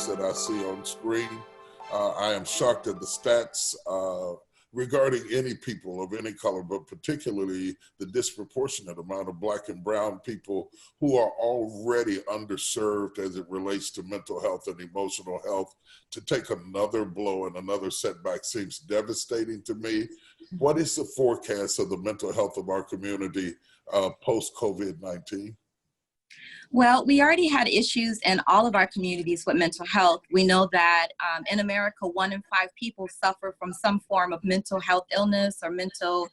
stats that I see on screen. I am shocked at the stats regarding any people of any color, but particularly the disproportionate amount of Black and brown people who are already underserved as it relates to mental health and emotional health. To take another blow and another setback seems devastating to me. What is the forecast of the mental health of our community post-COVID-19? Well, we already had issues in all of our communities with mental health. We know that in America, 1 in 5 people suffer from some form of mental health illness or mental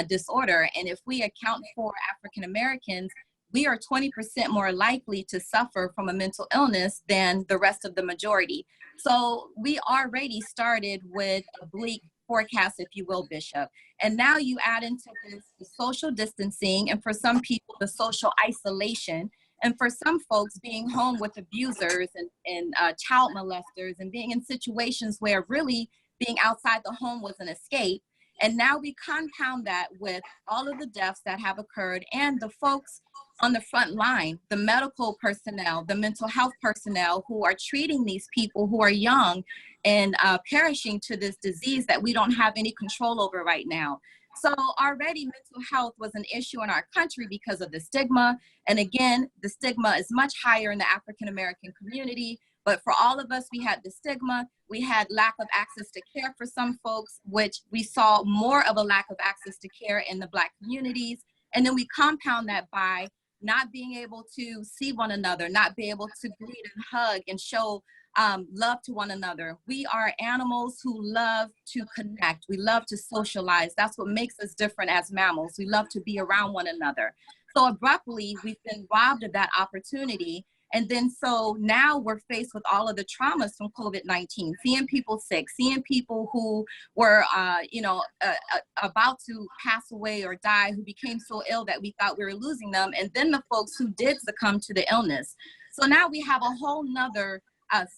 disorder. And if we account for African Americans, we are 20% more likely to suffer from a mental illness than the rest of the majority. So we already started with a bleak forecast, if you will, Bishop. And now you add into this the social distancing, and for some people, the social isolation. And for some folks, being home with abusers and child molesters and being in situations where really being outside the home was an escape. And now we compound that with all of the deaths that have occurred and the folks on the front line, the medical personnel, the mental health personnel who are treating these people who are young and perishing to this disease that we don't have any control over right now. So already mental health was an issue in our country because of the stigma. And again, the stigma is much higher in the African American community. But for all of us, we had the stigma. We had lack of access to care for some folks, which we saw more of a lack of access to care in the Black communities. And then we compound that by not being able to see one another, not be able to greet and hug and show love to one another. We are animals who love to connect. We love to socialize. That's what makes us different as mammals. We love to be around one another. So abruptly, we've been robbed of that opportunity. And then so now we're faced with all of the traumas from COVID-19, seeing people sick, seeing people who were, about to pass away or die, who became so ill that we thought we were losing them. And then the folks who did succumb to the illness. So now we have a whole nother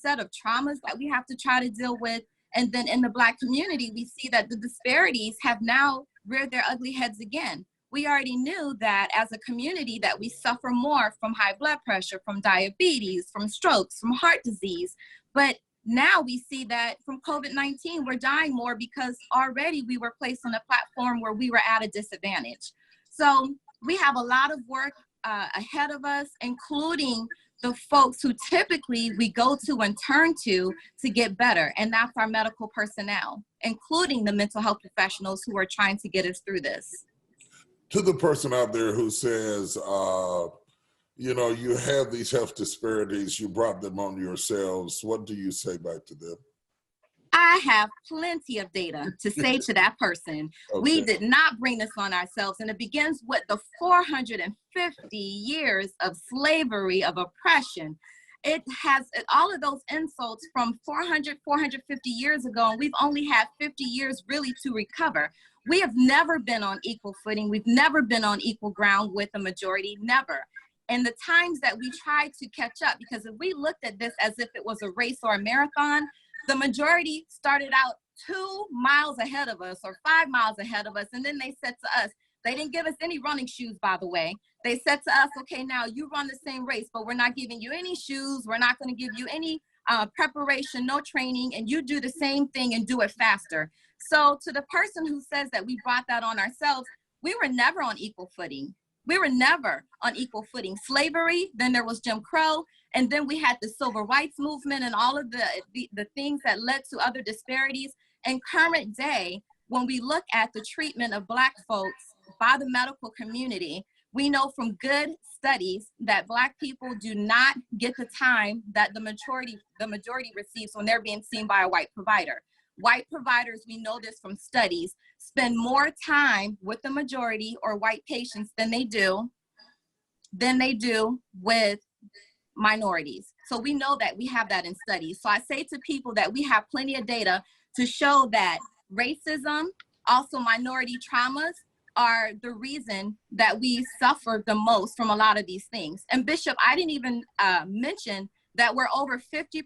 set of traumas that we have to try to deal with. And then in the Black community, we see that the disparities have now reared their ugly heads again. We already knew that as a community that we suffer more from high blood pressure, from diabetes, from strokes, from heart disease. But now we see that from COVID-19, we're dying more because already we were placed on a platform where we were at a disadvantage. So we have a lot of work ahead of us, including the folks who typically we go to and turn to get better. And that's our medical personnel, including the mental health professionals who are trying to get us through this. To the person out there who says, you have these health disparities, you brought them on yourselves, what do you say back to them? I have plenty of data to say to that person. Okay. We did not bring this on ourselves, and it begins with the 450 years of slavery, of oppression. It has all of those insults from 450 years ago, and we've only had 50 years really to recover. We have never been on equal footing. We've never been on equal ground with the majority, never. And the times that we tried to catch up, because if we looked at this as if it was a race or a marathon, the majority started out 2 miles ahead of us or 5 miles ahead of us. And then they said to us, they didn't give us any running shoes, by the way. They said to us, okay, now you run the same race, but we're not giving you any shoes. We're not going to give you any preparation, no training, and you do the same thing and do it faster. So to the person who says that we brought that on ourselves, we were never on equal footing. We were never on equal footing. Slavery, then there was Jim Crow, and then we had the civil rights movement and all of the things that led to other disparities. And current day, when we look at the treatment of Black folks by the medical community, we know from good studies that Black people do not get the time that the majority receives when they're being seen by a white provider. White providers, we know this from studies, spend more time with the majority or white patients than they do with minorities. So we know that we have that in studies. So I say to people that we have plenty of data to show that racism, also minority traumas, are the reason that we suffer the most from a lot of these things. And Bishop, I didn't even mention that we're over 50%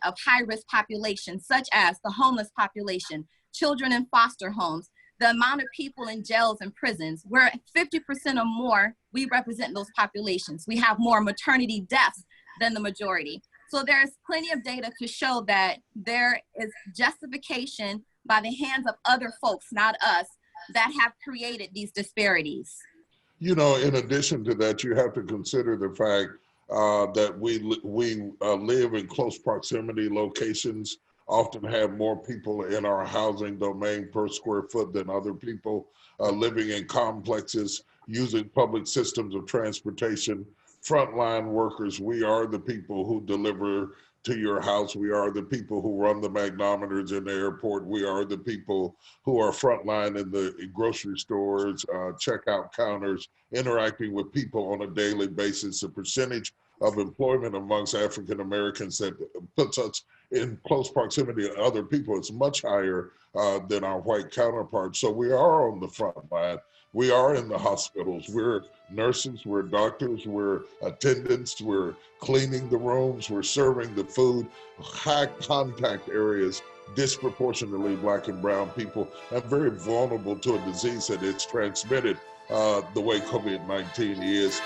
of high-risk populations, such as the homeless population, children in foster homes, the amount of people in jails and prisons. We're 50% or more, we represent those populations. We have more maternity deaths than the majority. So there's plenty of data to show that there is justification by the hands of other folks, not us, that have created these disparities. You know, in addition to that, you have to consider the fact that we live in close proximity locations, often have more people in our housing domain per square foot than other people, living in complexes, using public systems of transportation. Frontline workers, we are the people who deliver to your house. We are the people who run the magnometers in the airport. We are the people who are frontline in the grocery stores, checkout counters, interacting with people on a daily basis. The percentage of employment amongst African Americans that puts us in close proximity to other people is much higher than our white counterparts. So we are on the front line. We are in the hospitals. We're nurses, we're doctors, we're attendants, we're cleaning the rooms, we're serving the food. High contact areas, disproportionately Black and brown people, and very vulnerable to a disease that is transmitted the way COVID-19 is.